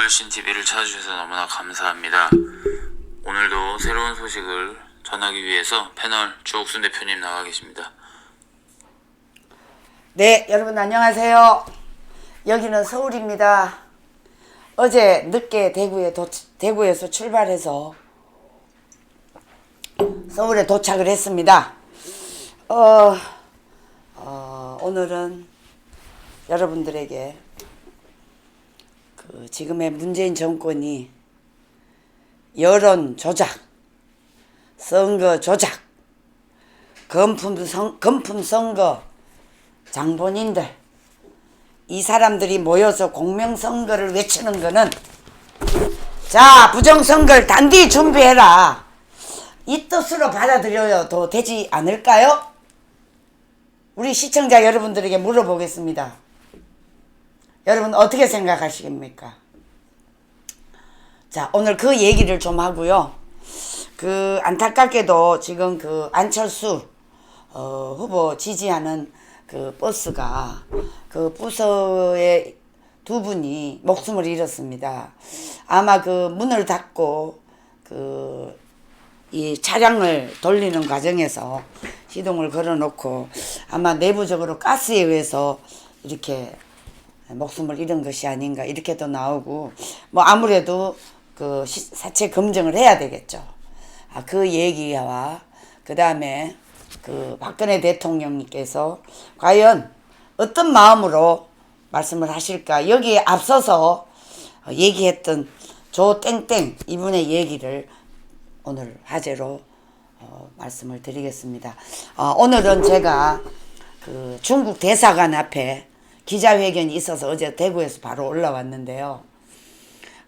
서울신TV를 찾아주셔서 너무나 감사합니다. 오늘도 새로운 소식을 전하기 위해서 패널 주옥순 대표님 나와 계십니다. 네, 여러분 안녕하세요. 여기는 서울입니다. 어제 늦게 대구에서 출발해서 서울에 도착을 했습니다. 오늘은 여러분들에게 지금의 문재인 정권이 여론 조작, 선거 조작, 금품 선거 장본인들, 이 사람들이 모여서 공명선거를 외치는 거는, 자, 부정선거를 단디 준비해라, 이 뜻으로 받아들여도 되지 않을까요? 우리 시청자 여러분들에게 물어보겠습니다. 여러분 어떻게 생각하시겠습니까? 자, 오늘 그 얘기를 좀 하고요. 안타깝게도 지금 안철수 후보 지지하는 버스가 부서의 두 분이 목숨을 잃었습니다. 아마 문을 닫고 이 차량을 돌리는 과정에서 시동을 걸어놓고 아마 내부적으로 가스에 의해서 이렇게 목숨을 잃은 것이 아닌가, 이렇게도 나오고, 아무래도 사체 검증을 해야 되겠죠. 그 얘기와 그 다음에 박근혜 대통령님께서 과연 어떤 마음으로 말씀을 하실까, 여기에 앞서서 얘기했던 조땡땡 이분의 얘기를 오늘 화제로 말씀을 드리겠습니다. 오늘은 제가 중국 대사관 앞에 기자회견이 있어서 어제 대구에서 바로 올라왔는데요.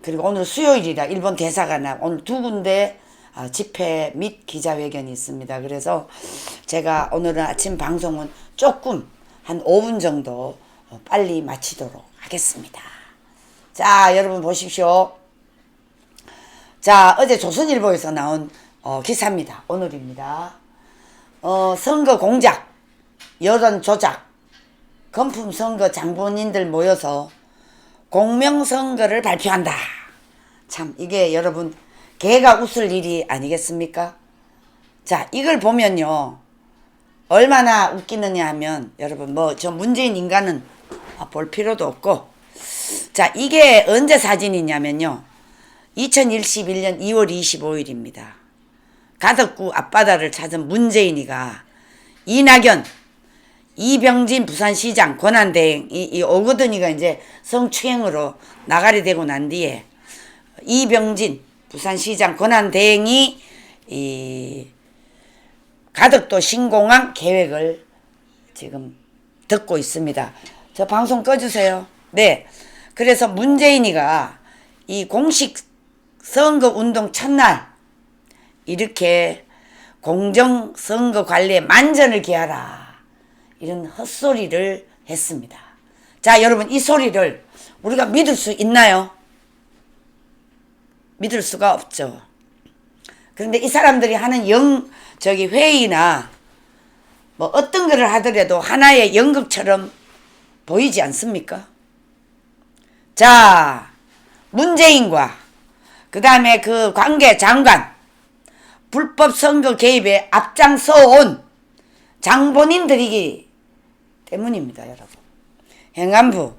그리고 오늘 수요일이라 일본 대사관 앞 오늘 두 군데 집회 및 기자회견이 있습니다. 그래서 제가 오늘은 아침 방송은 조금 한 5분 정도 빨리 마치도록 하겠습니다. 자, 여러분 보십시오. 자, 어제 조선일보에서 나온 기사입니다. 오늘입니다. 선거 공작, 여론 조작, 금품 선거 장본인들 모여서 공명선거를 발표한다. 참, 이게 여러분 개가 웃을 일이 아니겠습니까? 자, 이걸 보면요, 얼마나 웃기느냐 하면, 여러분 저 문재인 인간은 볼 필요도 없고, 자, 이게 언제 사진이냐면요, 2021년 2월 25일입니다. 가덕구 앞바다를 찾은 문재인이가 이낙연, 이병진 부산시장 권한대행, 이 오거돈이가 이제 성추행으로 나가리 되고 난 뒤에 이병진 부산시장 권한대행이 이 가덕도 신공항 계획을 지금 듣고 있습니다. 저 방송 꺼주세요. 네. 그래서 문재인이가 이 공식 선거운동 첫날 이렇게 공정선거 관리에 만전을 기하라, 이런 헛소리를 했습니다. 자, 여러분 이 소리를 우리가 믿을 수 있나요? 믿을 수가 없죠. 그런데 이 사람들이 하는 회의나 어떤 거를 하더라도 하나의 연극처럼 보이지 않습니까? 자, 문재인과 그 다음에 관계 장관, 불법 선거 개입에 앞장서 온 장본인들이기 때문입니다, 여러분. 행안부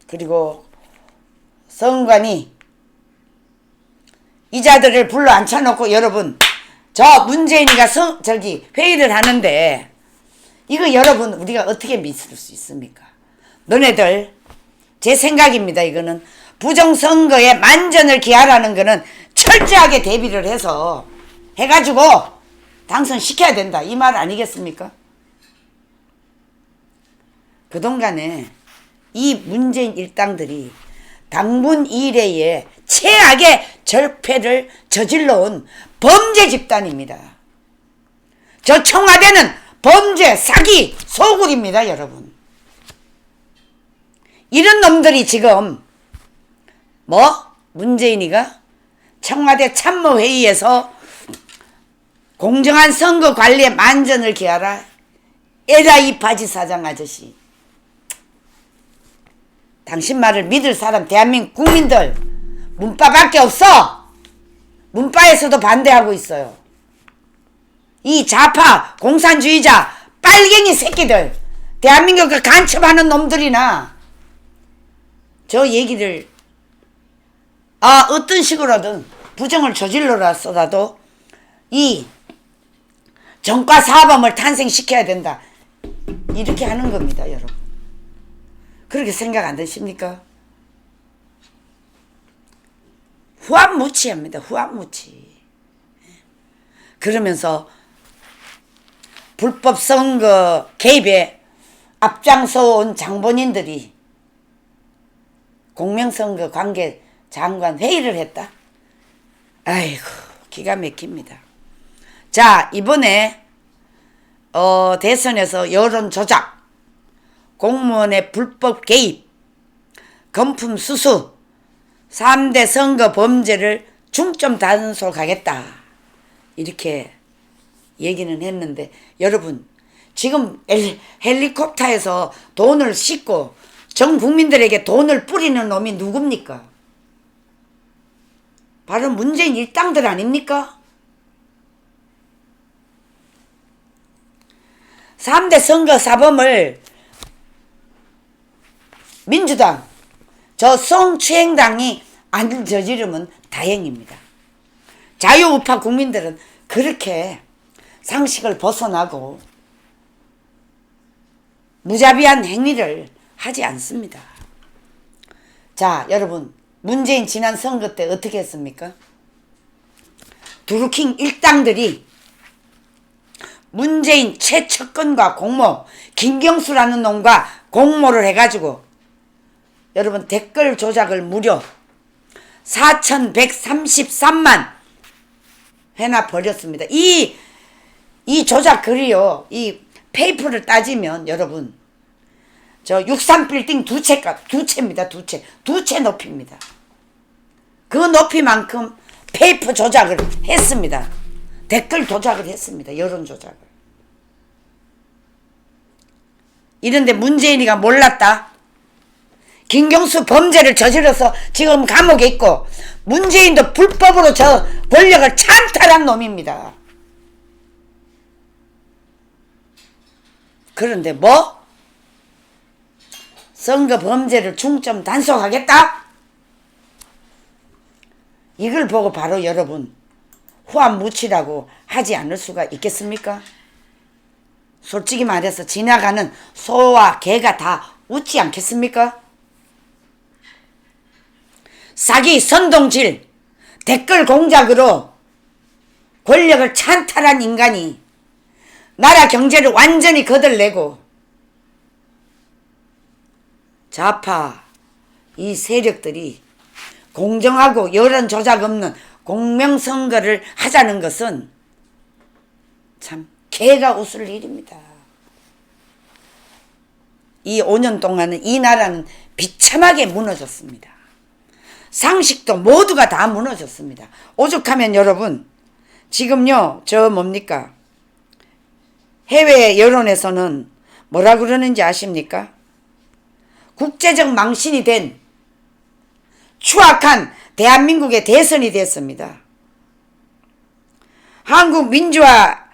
그리고 선관위 이자들을 불러 앉혀놓고, 여러분 저 문재인이가 회의를 하는데 이거 여러분 우리가 어떻게 믿을 수 있습니까? 너네들, 제 생각입니다. 이거는 부정선거에 만전을 기하라는 거는 철저하게 대비를 해가지고 당선시켜야 된다, 이 말 아니겠습니까? 그동안에 이 문재인 일당들이 당분 이래에 최악의 절패를 저질러온 범죄 집단입니다. 저 청와대는 범죄, 사기, 소굴입니다, 여러분. 이런 놈들이 지금 문재인이가 청와대 참모회의에서 공정한 선거 관리에 만전을 기하라, 에라 이 바지 사장 아저씨. 당신 말을 믿을 사람 대한민국 국민들 문바밖에 없어. 문바에서도 반대하고 있어요. 이 좌파 공산주의자 빨갱이 새끼들 대한민국을 간첩하는 놈들이나 저 얘기를 어떤 식으로든 부정을 저질러라서라도 이 정과 사범을 탄생시켜야 된다. 이렇게 하는 겁니다, 여러분. 그렇게 생각 안 드십니까? 후한무치합니다. 후한무치. 그러면서 불법 선거 개입에 앞장서 온 장본인들이 공명선거 관계 장관 회의를 했다. 아이고 기가 막힙니다. 자, 이번에 대선에서 여론 조작, 공무원의 불법 개입, 금품 수수, 3대 선거 범죄를 중점 단속하겠다. 이렇게 얘기는 했는데 여러분 지금 헬리콥터에서 돈을 싣고 전 국민들에게 돈을 뿌리는 놈이 누굽니까? 바로 문재인 일당들 아닙니까? 3대 선거 사범을 민주당, 저 성추행당이 안 저지르면 다행입니다. 자유우파 국민들은 그렇게 상식을 벗어나고 무자비한 행위를 하지 않습니다. 자, 여러분 문재인 지난 선거 때 어떻게 했습니까? 두루킹 일당들이 문재인 최측근과 공모 김경수라는 놈과 공모를 해가지고 여러분 댓글 조작을 무려 4,133만 회나 벌였습니다. 이 조작 글이요, 이 페이퍼를 따지면 여러분 저 63빌딩 두 채입니다. 두 채 높이입니다. 그 높이만큼 페이퍼 조작을 했습니다. 댓글 조작을 했습니다. 여론 조작을. 이런데 문재인이가 몰랐다. 김경수 범죄를 저질러서 지금 감옥에 있고 문재인도 불법으로 저 권력을 찬탈한 놈입니다. 그런데 뭐? 선거 범죄를 중점 단속하겠다? 이걸 보고 바로 여러분 후한무치라고 하지 않을 수가 있겠습니까? 솔직히 말해서 지나가는 소와 개가 다 웃지 않겠습니까? 사기, 선동질, 댓글 공작으로 권력을 찬탈한 인간이 나라 경제를 완전히 거들내고 좌파 이 세력들이 공정하고 여론 조작 없는 공명선거를 하자는 것은 참 개가 웃을 일입니다. 이 5년 동안은 이 나라는 비참하게 무너졌습니다. 상식도 모두가 다 무너졌습니다. 오죽하면 여러분 지금요 저 뭡니까 해외 여론에서는 뭐라 그러는지 아십니까? 국제적 망신이 된 추악한 대한민국의 대선이 됐습니다. 한국 민주화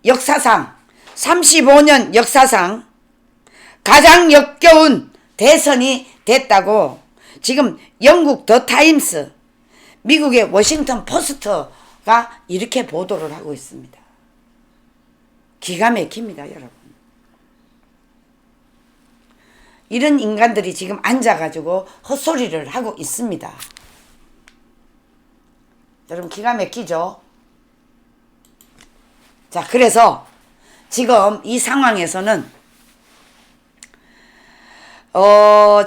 역사상 35년 역사상 가장 역겨운 대선이 됐다고 지금 영국 더 타임스, 미국의 워싱턴 포스트가 이렇게 보도를 하고 있습니다. 기가 막힙니다, 여러분. 이런 인간들이 지금 앉아가지고 헛소리를 하고 있습니다. 여러분 기가 막히죠? 자, 그래서 지금 이 상황에서는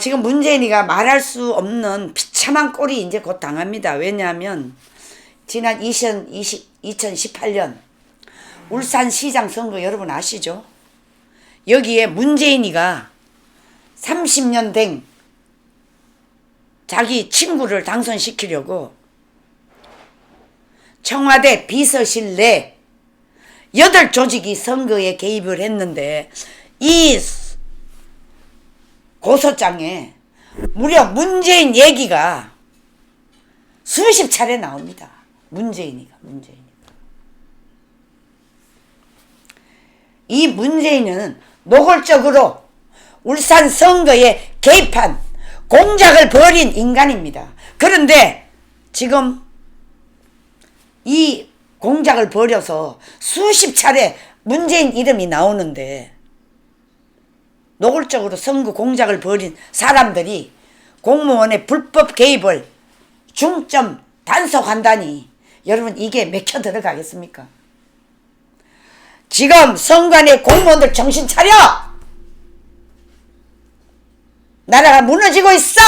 지금 문재인이가 말할 수 없는 비참한 꼴이 이제 곧 당합니다. 왜냐하면 지난 2018년 울산시장 선거 여러분 아시죠? 여기에 문재인이가 30년 된 자기 친구를 당선시키려고 청와대 비서실 내 8조직이 선거에 개입을 했는데 이 고소장에 무려 문재인 얘기가 수십 차례 나옵니다. 문재인이가. 이 문재인은 노골적으로 울산 선거에 개입한 공작을 벌인 인간입니다. 그런데 지금 이 공작을 벌여서 수십 차례 문재인 이름이 나오는데 노골적으로 선거 공작을 벌인 사람들이 공무원의 불법 개입을 중점 단속한다니 여러분 이게 맥혀 들어가겠습니까? 지금 선관위 공무원들 정신 차려! 나라가 무너지고 있어!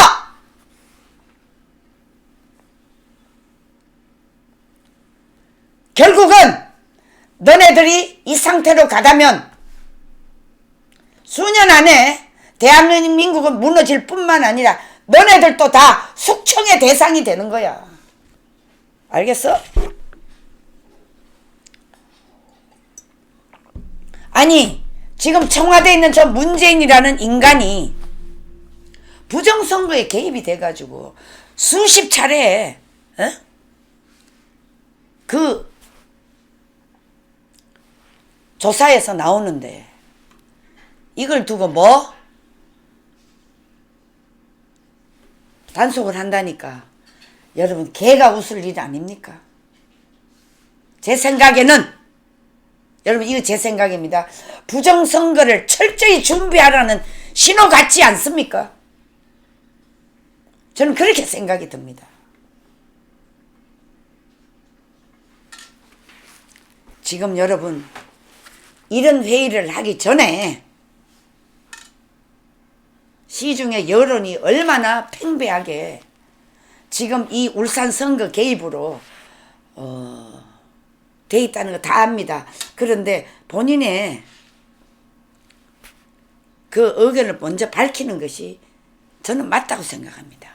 결국은 너네들이 이 상태로 가다면 수년 안에 대한민국은 무너질 뿐만 아니라 너네들도 다 숙청의 대상이 되는 거야. 알겠어? 아니 지금 청와대에 있는 저 문재인이라는 인간이 부정선거에 개입이 돼가지고 수십 차례 그 조사에서 나오는데 이걸 두고 뭐? 단속을 한다니까 여러분 개가 웃을 일 아닙니까? 제 생각에는 여러분 이거 제 생각입니다. 부정선거를 철저히 준비하라는 신호 같지 않습니까? 저는 그렇게 생각이 듭니다. 지금 여러분 이런 회의를 하기 전에 시중의 여론이 얼마나 팽배하게 지금 이 울산 선거 개입으로 돼 있다는 거 다 압니다. 그런데 본인의 그 의견을 먼저 밝히는 것이 저는 맞다고 생각합니다.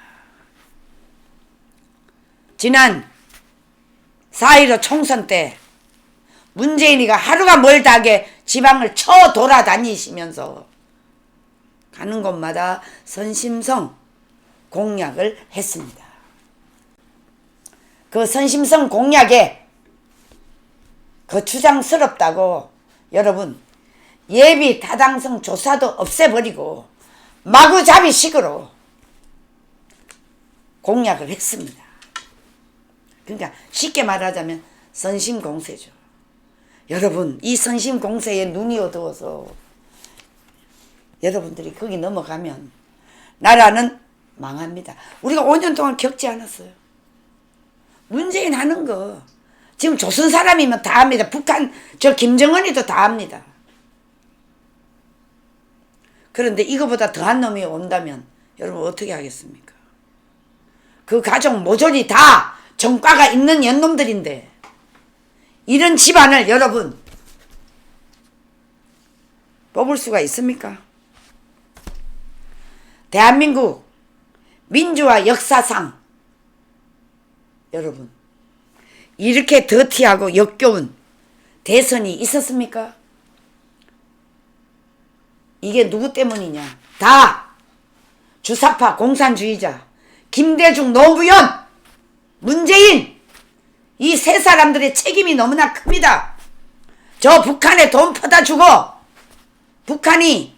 지난 4.15 총선 때 문재인이가 하루가 멀다하게 지방을 쳐 돌아다니시면서 가는 곳마다 선심성 공약을 했습니다. 그 선심성 공약에 거추장스럽다고 여러분 예비 타당성 조사도 없애버리고 마구잡이식으로 공약을 했습니다. 그러니까 쉽게 말하자면 선심공세죠. 여러분 이 선심공세에 눈이 어두워서 여러분들이 거기 넘어가면 나라는 망합니다. 우리가 5년 동안 겪지 않았어요. 문재인 하는 거 지금 조선 사람이면 다 합니다. 북한 저 김정은이도 다 합니다. 그런데 이거보다 더한 놈이 온다면 여러분 어떻게 하겠습니까? 그 가족 모조리 다 정과가 있는 연놈들인데 이런 집안을 여러분 뽑을 수가 있습니까? 대한민국 민주화 역사상 여러분 이렇게 더티하고 역겨운 대선이 있었습니까? 이게 누구 때문이냐? 다 주사파 공산주의자 김대중, 노무현, 문재인 이 세 사람들의 책임이 너무나 큽니다. 저 북한에 돈 퍼다 주고 북한이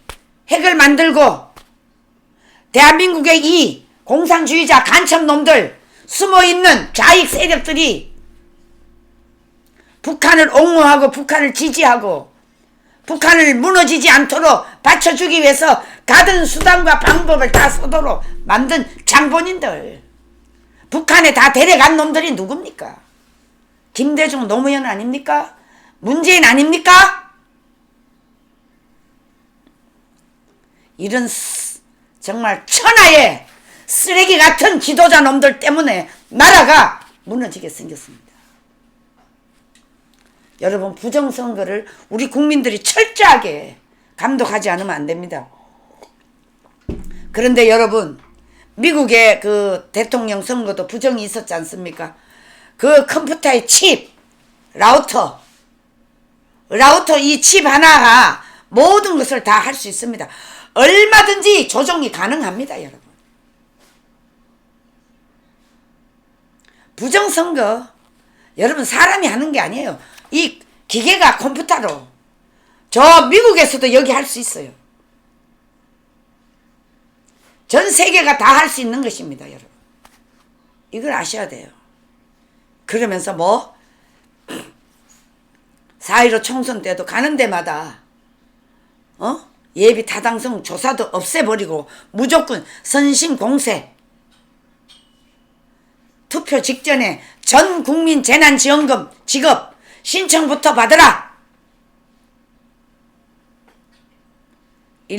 핵을 만들고 대한민국의 이 공산주의자 간첩놈들 숨어있는 좌익 세력들이 북한을 옹호하고 북한을 지지하고 북한을 무너지지 않도록 받쳐주기 위해서 가든 수단과 방법을 다 쓰도록 만든 장본인들 북한에 다 데려간 놈들이 누굽니까? 김대중, 노무현 아닙니까? 문재인 아닙니까? 이런 정말 천하의 쓰레기 같은 지도자 놈들 때문에 나라가 무너지게 생겼습니다. 여러분 부정선거를 우리 국민들이 철저하게 감독하지 않으면 안 됩니다. 그런데 여러분 미국의 그 대통령 선거도 부정이 있었지 않습니까? 그 컴퓨터의 칩, 라우터 이 칩 하나가 모든 것을 다 할 수 있습니다. 얼마든지 조종이 가능합니다. 여러분 부정선거 여러분 사람이 하는 게 아니에요. 이 기계가 컴퓨터로 저 미국에서도 여기 할 수 있어요. 전 세계가 다 할 수 있는 것입니다, 여러분. 이걸 아셔야 돼요. 그러면서 뭐 4.15 총선 때도 가는 데마다 예비 타당성 조사도 없애버리고 무조건 선심 공세, 투표 직전에 전 국민 재난지원금 지급 신청부터 받으라.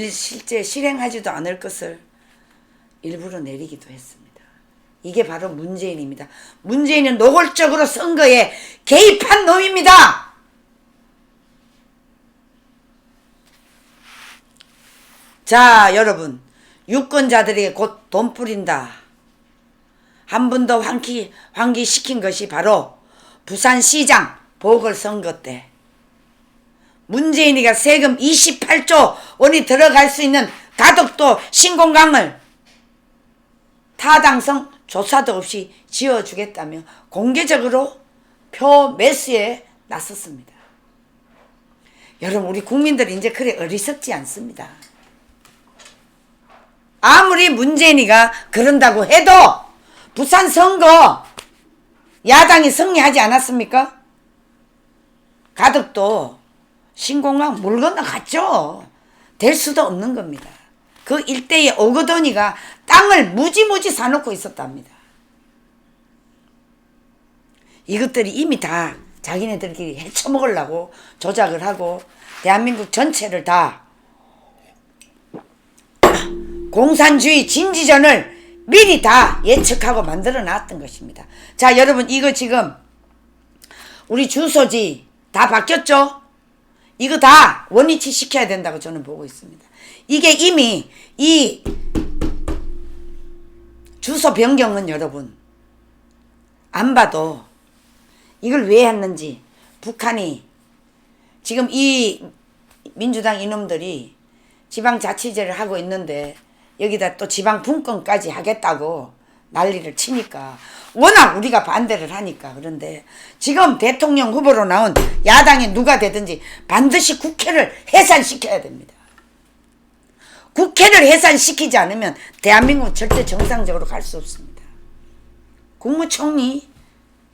실제 실행하지도 않을 것을 일부러 내리기도 했습니다. 이게 바로 문재인입니다. 문재인은 노골적으로 선거에 개입한 놈입니다. 자, 여러분, 유권자들에게 곧 돈 뿌린다. 한 번 더 환기시킨 것이 바로 부산시장 보궐선거 때 문재인이가 세금 28조 원이 들어갈 수 있는 가덕도 신공강을 타당성 조사도 없이 지어주겠다며 공개적으로 표 매수에 나섰습니다. 여러분, 우리 국민들이 이제 그래 어리석지 않습니다. 아무리 문재인이가 그런다고 해도 부산 선거 야당이 승리하지 않았습니까? 가덕도 신공항 물 건너갔죠. 될 수도 없는 겁니다. 그 일대에 오거돈이가 땅을 무지무지 사놓고 있었답니다. 이것들이 이미 다 자기네들끼리 헤쳐먹으려고 조작을 하고 대한민국 전체를 다 공산주의 진지전을 미리 다 예측하고 만들어 놨던 것입니다. 자, 여러분, 이거 지금 우리 주소지 다 바뀌었죠? 이거 다 원위치 시켜야 된다고 저는 보고 있습니다. 이게 이미 이 주소 변경은 여러분 안 봐도 이걸 왜 했는지, 북한이 지금 이 민주당 이놈들이 지방자치제를 하고 있는데 여기다 또 지방분권까지 하겠다고 난리를 치니까 워낙 우리가 반대를 하니까. 그런데 지금 대통령 후보로 나온 야당이 누가 되든지 반드시 국회를 해산시켜야 됩니다. 국회를 해산시키지 않으면 대한민국은 절대 정상적으로 갈 수 없습니다. 국무총리,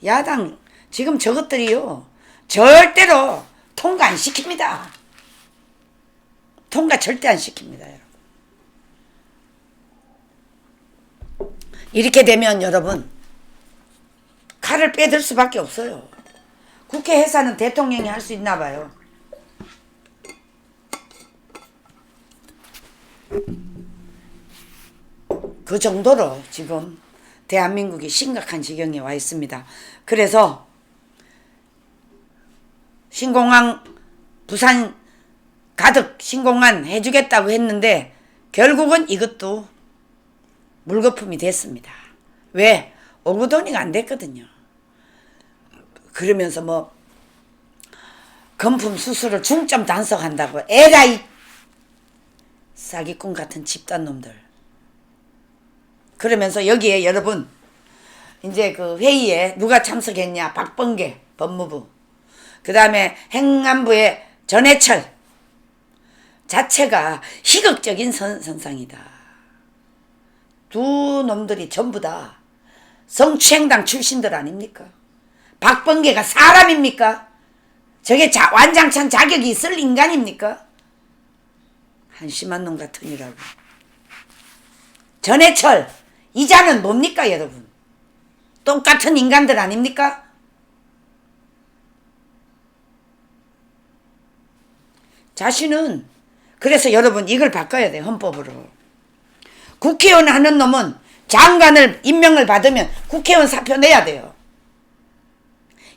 야당 지금 저것들이요 절대로 통과 안 시킵니다. 통과 절대 안 시킵니다, 여러분. 이렇게 되면 여러분 칼을 빼들 수밖에 없어요. 국회 해산은 대통령이 할 수 있나 봐요. 그 정도로 지금 대한민국이 심각한 지경에 와 있습니다. 그래서 신공항 부산 가덕 신공항 해주겠다고 했는데 결국은 이것도 물거품이 됐습니다. 왜? 오거돈이가 안 됐거든요. 그러면서 뭐 금품 수수를 중점 단속한다고 에라이 사기꾼 같은 집단놈들. 그러면서 여기에 여러분 이제 그 회의에 누가 참석했냐? 박범계 법무부, 그 다음에 행안부의 전해철 자체가 희극적인 선상이다. 두 놈들이 전부 다 성추행당 출신들 아닙니까? 박범계가 사람입니까? 저게 완장찬 자격이 있을 인간입니까? 한심한 놈 같으니라고. 전해철 이자는 뭡니까, 여러분? 똑같은 인간들 아닙니까? 자신은 그래서 여러분 이걸 바꿔야 돼요, 헌법으로. 국회의원 하는 놈은 장관을 임명을 받으면 국회의원 사표 내야 돼요.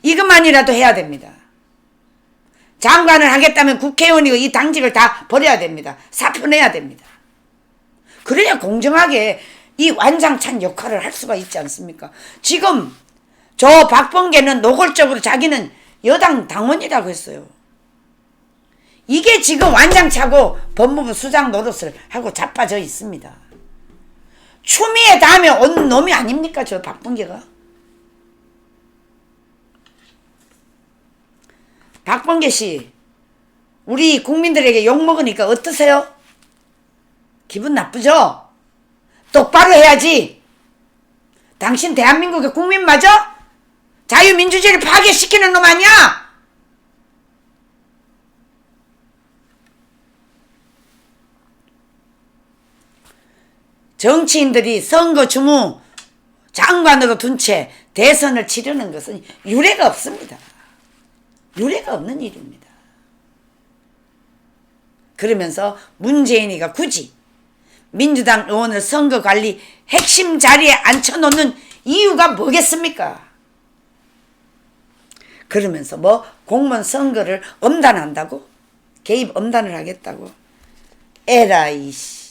이것만이라도 해야 됩니다. 장관을 하겠다면 국회의원이 이 당직을 다 버려야 됩니다. 사표 내야 됩니다. 그래야 공정하게 이 완장찬 역할을 할 수가 있지 않습니까? 지금 저 박범계는 노골적으로 자기는 여당 당원이라고 했어요. 이게 지금 완장차고 법무부 수장 노릇을 하고 자빠져 있습니다. 추미애 다음에 온 놈이 아닙니까, 저 박범계가? 박범계 씨, 우리 국민들에게 욕먹으니까 어떠세요? 기분 나쁘죠? 똑바로 해야지. 당신 대한민국의 국민 맞아? 자유민주주의를 파괴시키는 놈 아니야? 정치인들이 선거 주무 장관으로 둔 채 대선을 치르는 것은 유례가 없습니다. 유례가 없는 일입니다. 그러면서 문재인이가 굳이 민주당 의원을 선거관리 핵심 자리에 앉혀놓는 이유가 뭐겠습니까? 그러면서 뭐 공무원 선거를 엄단한다고? 개입 엄단을 하겠다고? 에라이 씨.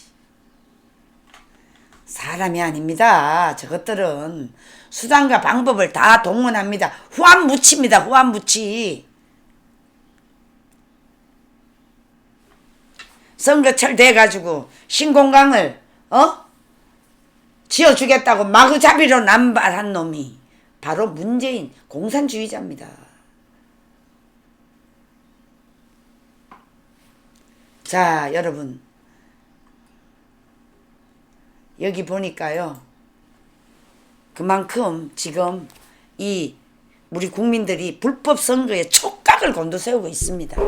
사람이 아닙니다. 저것들은 수단과 방법을 다 동원합니다. 후안무치입니다. 후안무치. 선거철 돼가지고 신공강을 지어주겠다고 마구잡이로 남발한 놈이 바로 문재인 공산주의자입니다. 자, 여러분, 여기 보니까요, 그만큼 지금 이 우리 국민들이 불법 선거에 촉각을 곤두세우고 있습니다.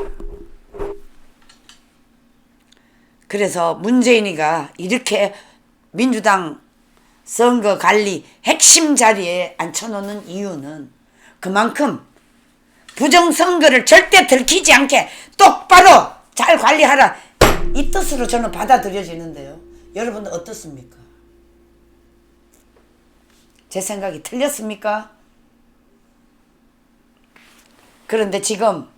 그래서 문재인이가 이렇게 민주당 선거관리 핵심 자리에 앉혀놓는 이유는 그만큼 부정선거를 절대 들키지 않게 똑바로 잘 관리하라, 이 뜻으로 저는 받아들여지는데요. 여러분은 어떻습니까? 제 생각이 틀렸습니까? 그런데 지금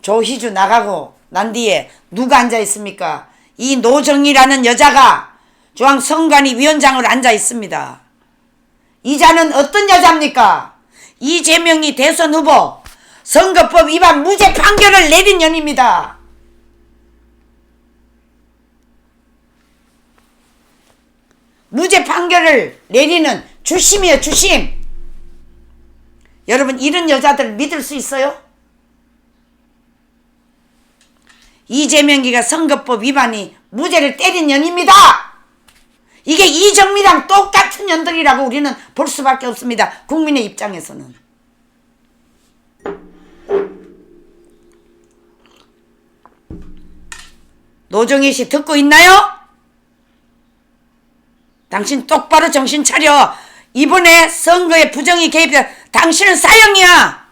조희주 나가고 난 뒤에 누가 앉아 있습니까? 이 노정이라는 여자가 중앙선관위 위원장으로 앉아 있습니다. 이 자는 어떤 여자입니까? 이재명이 대선 후보 선거법 위반 무죄 판결을 내린 년입니다. 무죄 판결을 내리는 주심이에요, 주심. 여러분, 이런 여자들 믿을 수 있어요? 이재명이가 선거법 위반이 무죄를 때린 년입니다. 이게 이정미랑 똑같은 년들이라고 우리는 볼 수밖에 없습니다. 국민의 입장에서는. 노정희 씨 듣고 있나요? 당신 똑바로 정신 차려. 이번에 선거에 부정이 개입해. 당신은 사형이야.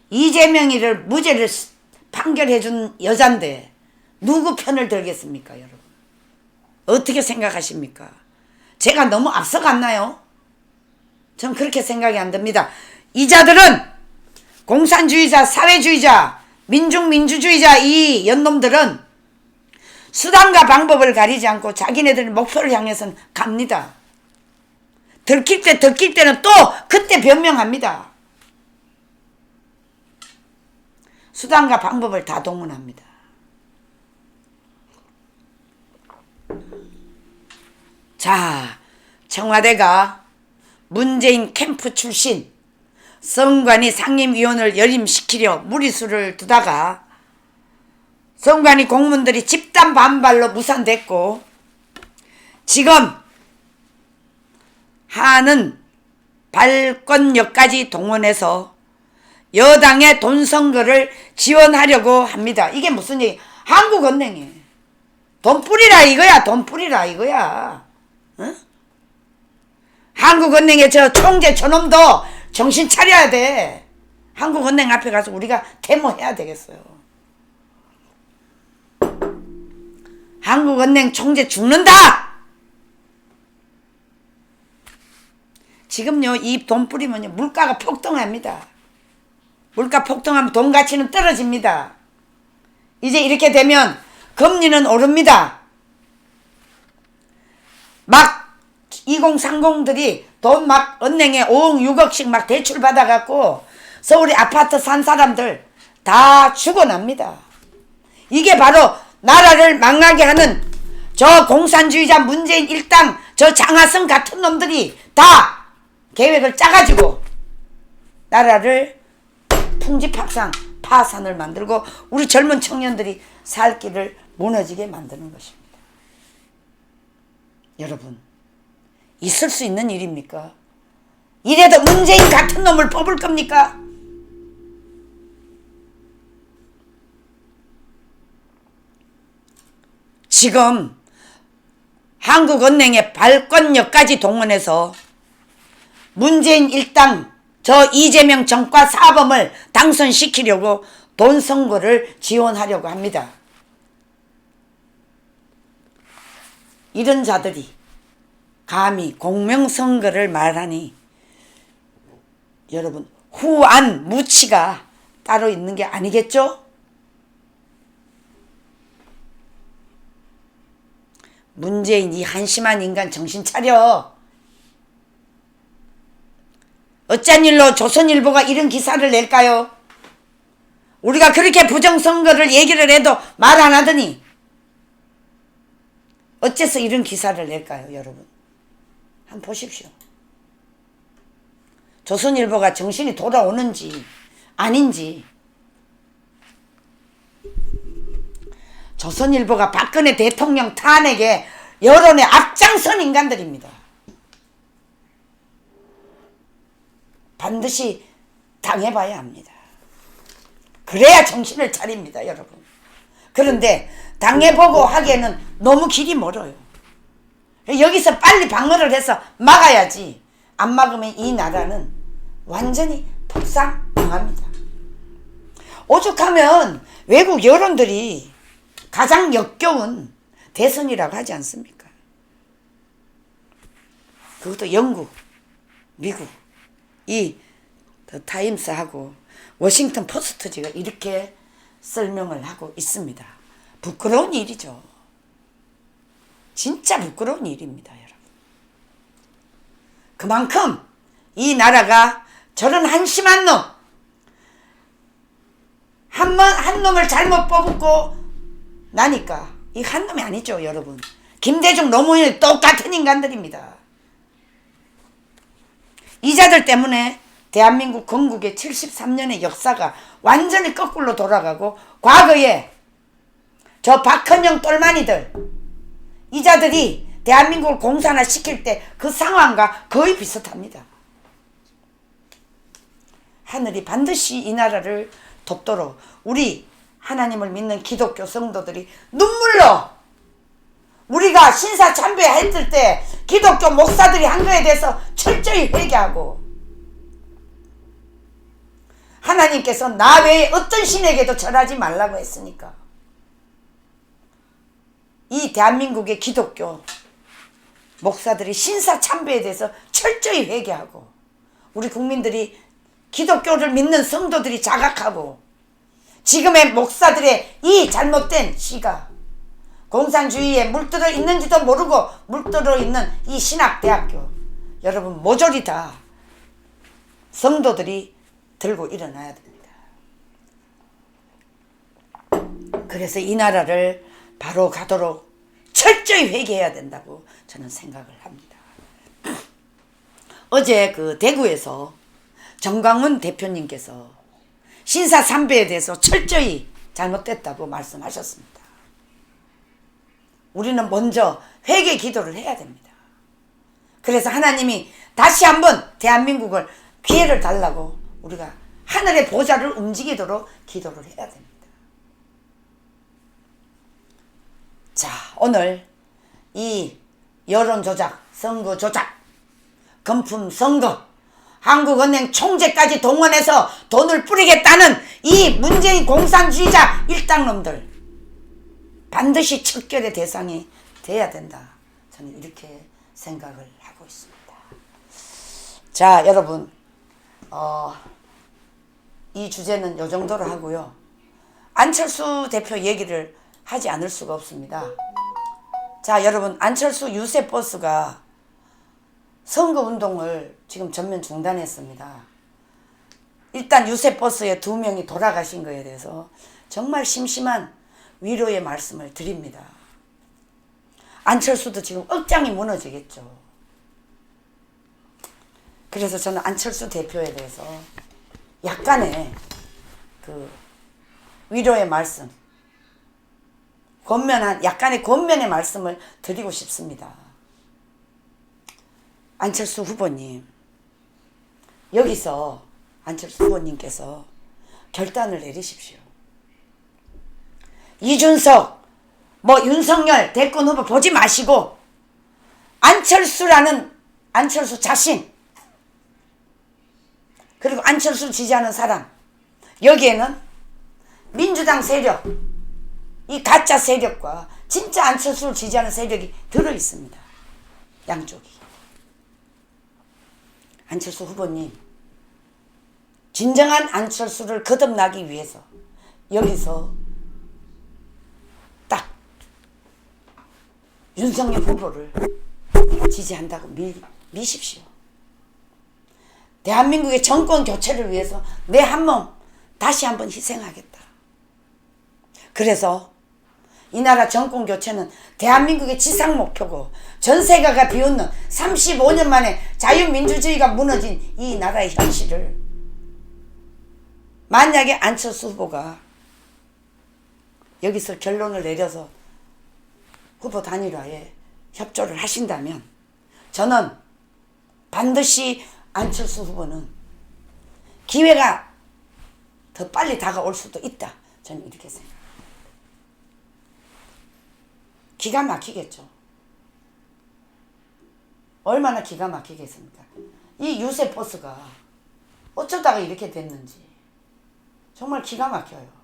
이재명이를 무죄를 판결해준 여잔데 누구 편을 들겠습니까, 여러분? 어떻게 생각하십니까? 제가 너무 앞서갔나요? 전 그렇게 생각이 안 듭니다. 이 자들은 공산주의자, 사회주의자, 민중민주주의자, 이 연놈들은 수단과 방법을 가리지 않고 자기네들 목표를 향해서는 갑니다. 들킬 때는 또 그때 변명합니다. 수단과 방법을 다 동원합니다. 자, 청와대가 문재인 캠프 출신 선관위 상임위원을 연임시키려 무리수를 두다가 선관위 공무원들이 집단 반발로 무산됐고, 지금 하는 발권력까지 동원해서 여당의 돈 선거를 지원하려고 합니다. 이게 무슨 얘기? 한국은행에 돈 뿌리라 이거야. 돈 뿌리라 이거야. 응? 한국은행의 저 총재 저놈도 정신 차려야 돼. 한국은행 앞에 가서 우리가 데모해야 되겠어요. 한국은행 총재 죽는다. 지금요, 이 돈 뿌리면요, 물가가 폭등합니다. 물가 폭등하면 돈 가치는 떨어집니다. 이제 이렇게 되면 금리는 오릅니다. 막 2030들이 돈 막 은행에 5억 6억씩 막 대출 받아갖고 서울에 아파트 산 사람들 다 죽어납니다. 이게 바로 나라를 망하게 하는 저 공산주의자 문재인 일당, 저 장하성 같은 놈들이 다 계획을 짜가지고 나라를 풍지박산 파산을 만들고 우리 젊은 청년들이 살 길을 무너지게 만드는 것입니다. 여러분, 있을 수 있는 일입니까? 이래도 문재인 같은 놈을 뽑을 겁니까? 지금 한국은행의 발권력까지 동원해서 문재인 일당 저 이재명 정과 사범을 당선시키려고 돈 선거를 지원하려고 합니다. 이런 자들이 감히 공명선거를 말하니 여러분 후안 무치가 따로 있는 게 아니겠죠? 문재인 이 한심한 인간 정신 차려. 어쩐 일로 조선일보가 이런 기사를 낼까요? 우리가 그렇게 부정선거를 얘기를 해도 말 안 하더니 어째서 이런 기사를 낼까요, 여러분? 한번 보십시오. 조선일보가 정신이 돌아오는지 아닌지. 조선일보가 박근혜 대통령 탄핵에 여론의 앞장선 인간들입니다. 반드시 당해봐야 합니다. 그래야 정신을 차립니다, 여러분. 그런데 당해보고 하기에는 너무 길이 멀어요. 여기서 빨리 방어를 해서 막아야지. 안 막으면 이 나라는 완전히 폭삭당합니다. 오죽하면 외국 여론들이 가장 역겨운 대선이라고 하지 않습니까? 그것도 영국, 미국, 이 타임스하고 워싱턴 포스트지가 이렇게 설명을 하고 있습니다. 부끄러운 일이죠. 진짜 부끄러운 일입니다, 여러분. 그만큼 이 나라가 저런 한심한 놈, 한 놈을 잘못 뽑고 나니까 이 한 놈이 아니죠, 여러분. 김대중 노무현 똑같은 인간들입니다. 이자들 때문에 대한민국 건국의 73년의 역사가 완전히 거꾸로 돌아가고 과거에 저 박헌영 똘마니들 이자들이 대한민국을 공산화 시킬 때 그 상황과 거의 비슷합니다. 하늘이 반드시 이 나라를 돕도록 우리 하나님을 믿는 기독교 성도들이 눈물로 우리가 신사참배했을 때 기독교 목사들이 한 거에 대해서 철저히 회개하고 하나님께서 나 외에 어떤 신에게도 절하지 말라고 했으니까 이 대한민국의 기독교 목사들이 신사참배에 대해서 철저히 회개하고 우리 국민들이 기독교를 믿는 성도들이 자각하고 지금의 목사들의 이 잘못된 시각 공산주의에 물들어 있는지도 모르고 물들어 있는 이 신학대학교 여러분 모조리 다 성도들이 들고 일어나야 됩니다. 그래서 이 나라를 바로 가도록 철저히 회개해야 된다고 저는 생각을 합니다. 어제 그 대구에서 정광훈 대표님께서 신사참배에 대해서 철저히 잘못됐다고 말씀하셨습니다. 우리는 먼저 회개 기도를 해야 됩니다. 그래서 하나님이 다시 한번 대한민국을 기회를 달라고 우리가 하늘의 보좌를 움직이도록 기도를 해야 됩니다. 자, 오늘 이 여론조작, 선거조작, 금품선거, 한국은행 총재까지 동원해서 돈을 뿌리겠다는 이 문재인 공산주의자 일당놈들 반드시 척결의 대상이 돼야 된다. 저는 이렇게 생각을 하고 있습니다. 자, 여러분 이 주제는 요 정도로 하고요. 안철수 대표 얘기를 하지 않을 수가 없습니다. 자, 여러분 안철수 유세버스가 선거운동을 지금 전면 중단했습니다. 일단 유세버스에 2명이 돌아가신 거에 대해서 정말 심심한 위로의 말씀을 드립니다. 안철수도 지금 억장이 무너지겠죠. 그래서 저는 안철수 대표에 대해서 약간의 그 위로의 말씀, 약간의 권면의 말씀을 드리고 싶습니다. 안철수 후보님, 여기서 안철수 후보님께서 결단을 내리십시오. 이준석, 윤석열 대권 후보 보지 마시고 안철수 자신, 그리고 안철수 지지하는 사람, 여기에는 민주당 세력, 이 가짜 세력과 진짜 안철수를 지지하는 세력이 들어있습니다. 양쪽이. 안철수 후보님, 진정한 안철수를 거듭나기 위해서 여기서 딱 윤석열 후보를 지지한다고 미십시오. 대한민국의 정권 교체를 위해서 내 한 몸 다시 한번 희생하겠다. 그래서 이 나라 정권 교체는 대한민국의 지상 목표고 전 세계가 비웃는 35년 만에 자유민주주의가 무너진 이 나라의 현실을 만약에 안철수 후보가 여기서 결론을 내려서 후보 단일화에 협조를 하신다면 저는 반드시 안철수 후보는 기회가 더 빨리 다가올 수도 있다. 저는 이렇게 생각합니다. 기가 막히겠죠. 얼마나 기가 막히겠습니까? 이 유세 버스가 어쩌다가 이렇게 됐는지 정말 기가 막혀요.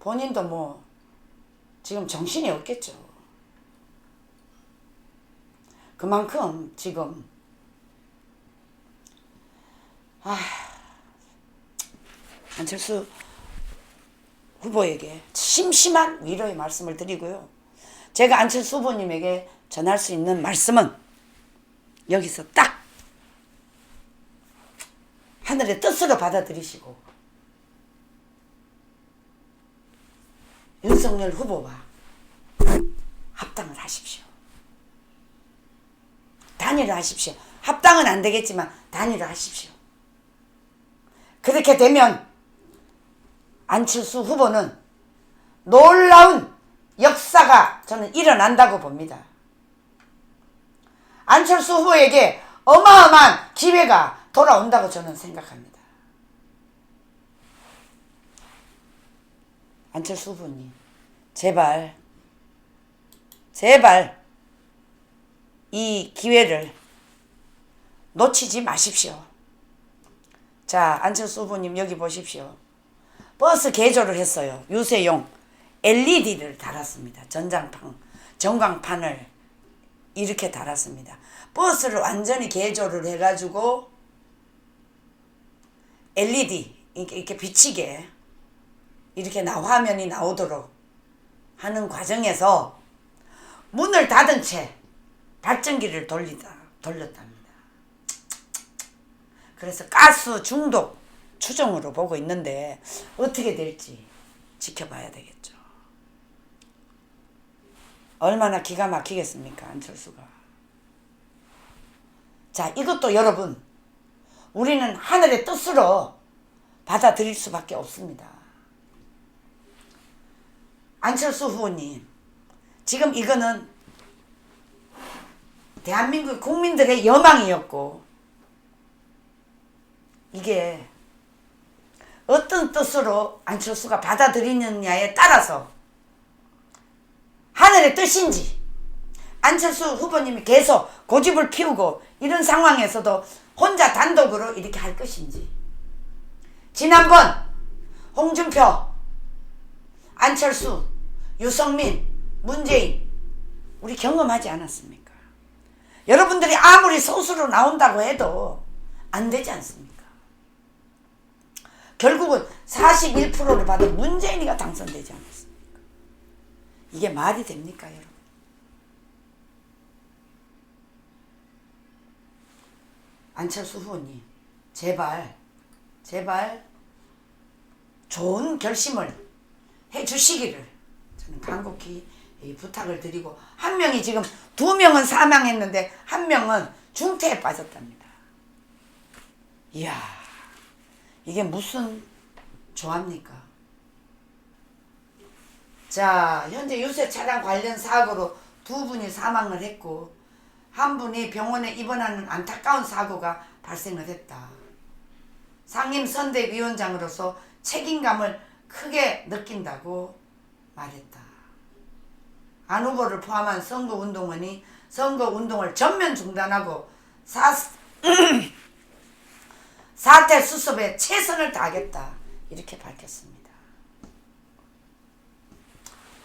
본인도 지금 정신이 없겠죠. 그만큼 지금 안철수 후보에게 심심한 위로의 말씀을 드리고요. 제가 안철수 후보님에게 전할 수 있는 말씀은 여기서 딱 하늘의 뜻으로 받아들이시고 윤석열 후보와 합당을 하십시오. 단일화 하십시오. 합당은 안 되겠지만 단일화 하십시오. 그렇게 되면 안철수 후보는 놀라운 역사가 저는 일어난다고 봅니다. 안철수 후보에게 어마어마한 기회가 돌아온다고 저는 생각합니다. 안철수 후보님, 제발 이 기회를 놓치지 마십시오. 자, 안철수 후보님 여기 보십시오. 버스 개조를 했어요. 유세용 LED를 달았습니다. 전광판을 이렇게 달았습니다. 버스를 완전히 개조를 해가지고 LED 이렇게 비치게 이렇게 화면이 나오도록 하는 과정에서 문을 닫은 채 발전기를 돌렸답니다. 그래서 가스 중독 추정으로 보고 있는데 어떻게 될지 지켜봐야 되겠죠. 얼마나 기가 막히겠습니까, 안철수가. 자, 이것도 여러분, 우리는 하늘의 뜻으로 받아들일 수밖에 없습니다. 안철수 후보님, 지금 이거는 대한민국 국민들의 여망이었고 이게 어떤 뜻으로 안철수가 받아들이느냐에 따라서 하늘의 뜻인지 안철수 후보님이 계속 고집을 피우고 이런 상황에서도 혼자 단독으로 이렇게 할 것인지, 지난번 홍준표, 안철수, 유성민, 문재인 우리 경험하지 않았습니까? 여러분들이 아무리 소수로 나온다고 해도 안 되지 않습니까? 결국은 41%를 받은 문재인이가 당선되지 않았습니까? 이게 말이 됩니까, 여러분? 안철수 후보님, 제발 좋은 결심을 해 주시기를 저는 간곡히 부탁을 드리고, 한 명이 지금 2명은 사망했는데 1명은 중태에 빠졌답니다. 이야, 이게 무슨 조합니까? 자, 현재 유세 차량 관련 사고로 2분이 사망을 했고 1분이 병원에 입원하는 안타까운 사고가 발생을 했다. 상임선대위원장으로서 책임감을 크게 느낀다고 말했다. 안 후보를 포함한 선거운동원이 선거운동을 전면 중단하고 사태 수습에 최선을 다하겠다 이렇게 밝혔습니다.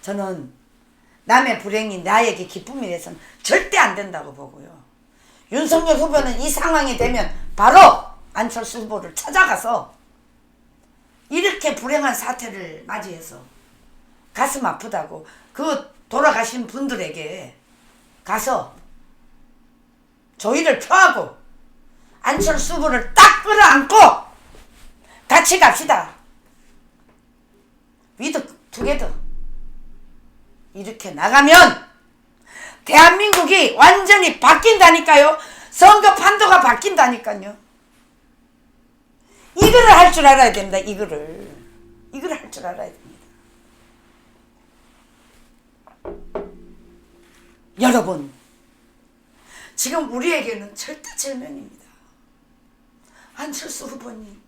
저는 남의 불행이 나에게 기쁨이 돼서는 절대 안 된다고 보고요. 윤석열 후보는 이 상황이 되면 바로 안철수 후보를 찾아가서 이렇게 불행한 사태를 맞이해서 가슴 아프다고 그 돌아가신 분들에게 가서 조의를 표하고 안철수 후보를 딱 끌어안고 같이 갑시다. 위드 투게더. 이렇게 나가면 대한민국이 완전히 바뀐다니까요. 선거 판도가 바뀐다니까요. 이거를 할 줄 알아야 됩니다. 이거를 할 줄 알아야 됩니다. 여러분, 지금 우리에게는 절대절명입니다. 안철수 후보님,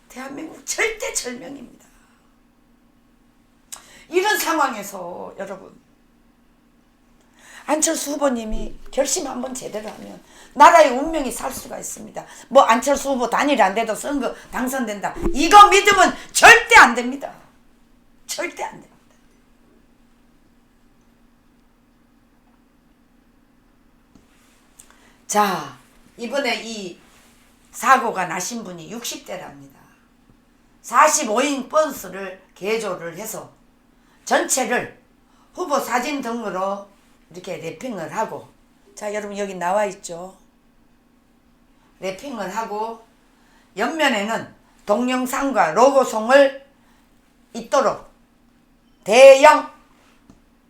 대한민국 절대절명입니다. 이런 상황에서 여러분, 안철수 후보님이 결심 한번 제대로 하면 나라의 운명이 살 수가 있습니다. 뭐 안철수 후보 단일 안 돼도 선거 당선된다. 이거 믿으면 절대 안 됩니다. 절대 안 됩니다. 자, 이번에 이 사고가 나신 분이 60대랍니다. 45인 버스를 개조를 해서 전체를 후보 사진 등으로 이렇게 랩핑을 하고, 자 여러분 여기 나와 있죠. 랩핑을 하고 옆면에는 동영상과 로고송을 있도록 대형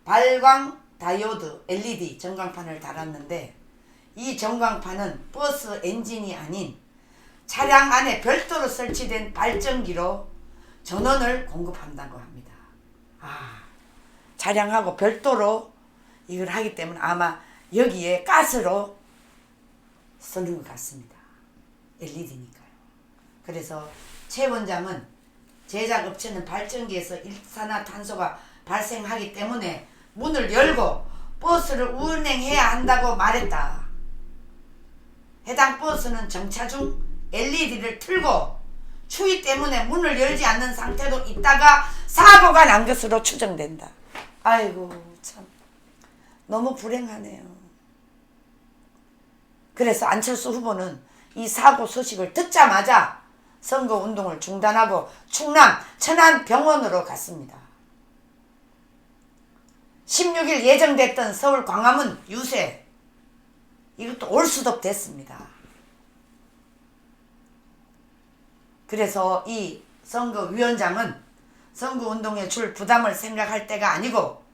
발광 다이오드 LED 전광판을 달았는데, 이 전광판은 버스 엔진이 아닌 차량 안에 별도로 설치된 발전기로 전원을 공급한다고 합니다. 차량하고 별도로 이걸 하기 때문에 아마 여기에 가스로 쓰는 것 같습니다. LED니까요. 그래서 최 원장은 제작업체는 발전기에서 일산화탄소가 발생하기 때문에 문을 열고 버스를 운행해야 한다고 말했다. 해당 버스는 정차 중 LED를 틀고 추위 때문에 문을 열지 않는 상태로 있다가 사고가 난 것으로 추정된다. 아이고 참 너무 불행하네요. 그래서 안철수 후보는 이 사고 소식을 듣자마자 선거운동을 중단하고 충남 천안병원으로 갔습니다. 16일 예정됐던 서울 광화문 유세, 이것도 올 수도 됐습니다. 그래서 이 선거위원장은 선거운동에 줄 부담을 생각할 때가 아니고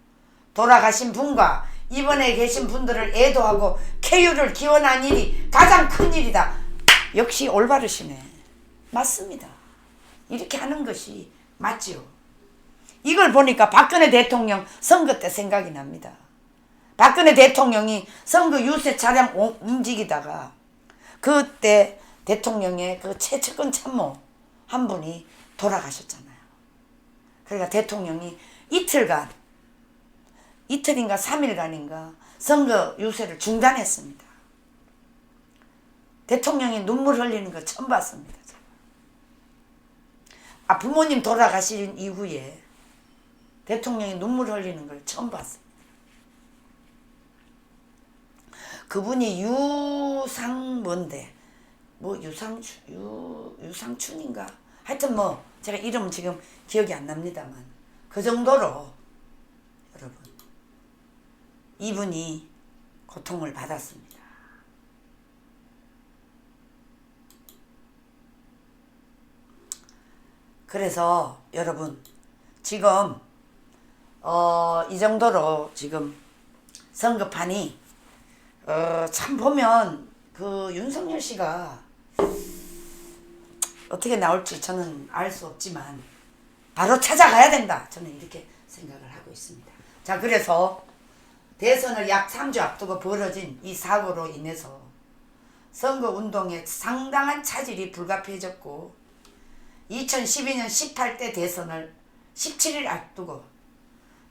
돌아가신 분과 입원해 계신 분들을 애도하고 쾌유를 기원한 일이 가장 큰 일이다. 역시 올바르시네. 맞습니다. 이렇게 하는 것이 맞지요. 이걸 보니까 박근혜 대통령 선거 때 생각이 납니다. 박근혜 대통령이 선거 유세 차량 움직이다가 그때 대통령의 그 최측근 참모 한 분이 돌아가셨잖아요. 그러니까 대통령이 이틀인가 3일간인가 선거 유세를 중단했습니다. 대통령이 눈물 흘리는 거 처음 봤습니다. 부모님 돌아가신 이후에 대통령이 눈물 흘리는 걸 처음 봤습니다. 그분이 유상뭔데 뭐 유상춘인가 하여튼 뭐 제가 이름은 지금 기억이 안 납니다만 그 정도로 여러분 이분이 고통을 받았습니다. 그래서 여러분 지금 이 정도로 지금 선거판이 참 보면 그 윤석열 씨가 어떻게 나올지 저는 알 수 없지만 바로 찾아가야 된다. 저는 이렇게 생각을 하고 있습니다. 자, 그래서 대선을 약 3주 앞두고 벌어진 이 사고로 인해서 선거운동에 상당한 차질이 불가피해졌고 2012년 18대 대선을 17일 앞두고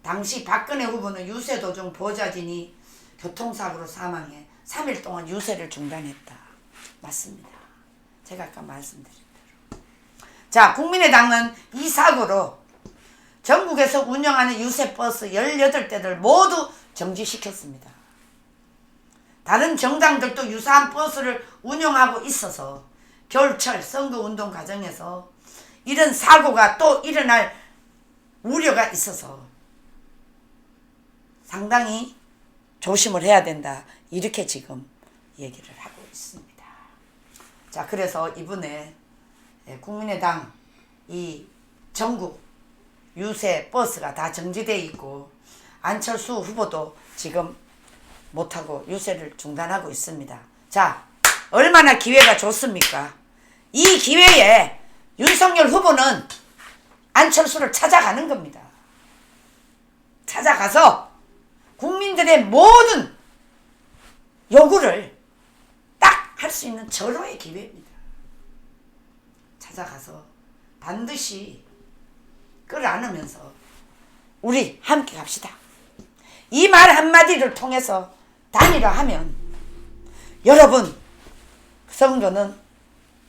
당시 박근혜 후보는 유세도중 보좌진이 교통사고로 사망해 3일 동안 유세를 중단했다. 맞습니다. 제가 아까 말씀드린 대로. 자, 국민의당은 이 사고로 전국에서 운영하는 유세버스 18대를 모두 정지시켰습니다. 다른 정당들도 유사한 버스를 운영하고 있어서 겨울철 선거운동 과정에서 이런 사고가 또 일어날 우려가 있어서 상당히 조심을 해야 된다. 이렇게 지금 얘기를 하고 있습니다. 자, 그래서 이번에 국민의당 이 전국 유세 버스가 다 정지되어 있고 안철수 후보도 지금 못하고 유세를 중단하고 있습니다. 자, 얼마나 기회가 좋습니까? 이 기회에 윤석열 후보는 안철수를 찾아가는 겁니다. 찾아가서 국민들의 모든 요구를 딱 할 수 있는 절호의 기회입니다. 찾아가서 반드시 끌어안으면서 우리 함께 갑시다. 이 말 한마디를 통해서 단일화하면 여러분 선거는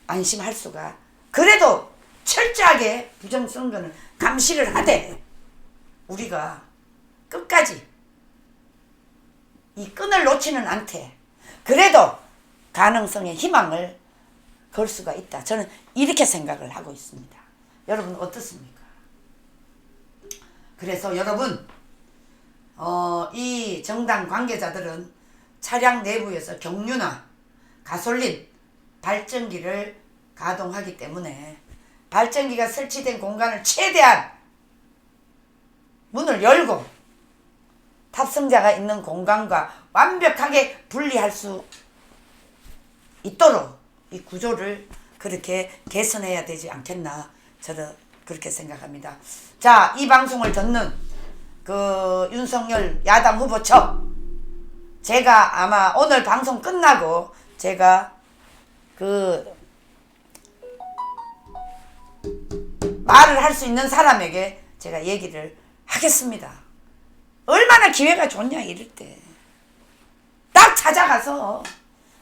안심할 수가, 그래도 철저하게 부정선거는 감시를 하되 우리가 끝까지 이 끈을 놓지는 않되 그래도 가능성의 희망을 걸 수가 있다. 저는 이렇게 생각을 하고 있습니다. 여러분 어떻습니까? 그래서 여러분 이 정당 관계자들은 차량 내부에서 경유나 가솔린 발전기를 가동하기 때문에 발전기가 설치된 공간을 최대한 문을 열고 탑승자가 있는 공간과 완벽하게 분리할 수 있도록 이 구조를 그렇게 개선해야 되지 않겠나, 저는 그렇게 생각합니다. 자, 이 방송을 듣는 그 윤석열 야당 후보 측, 제가 아마 오늘 방송 끝나고 제가 그 말을 할 수 있는 사람에게 제가 얘기를 하겠습니다. 얼마나 기회가 좋냐 이럴 때 딱 찾아가서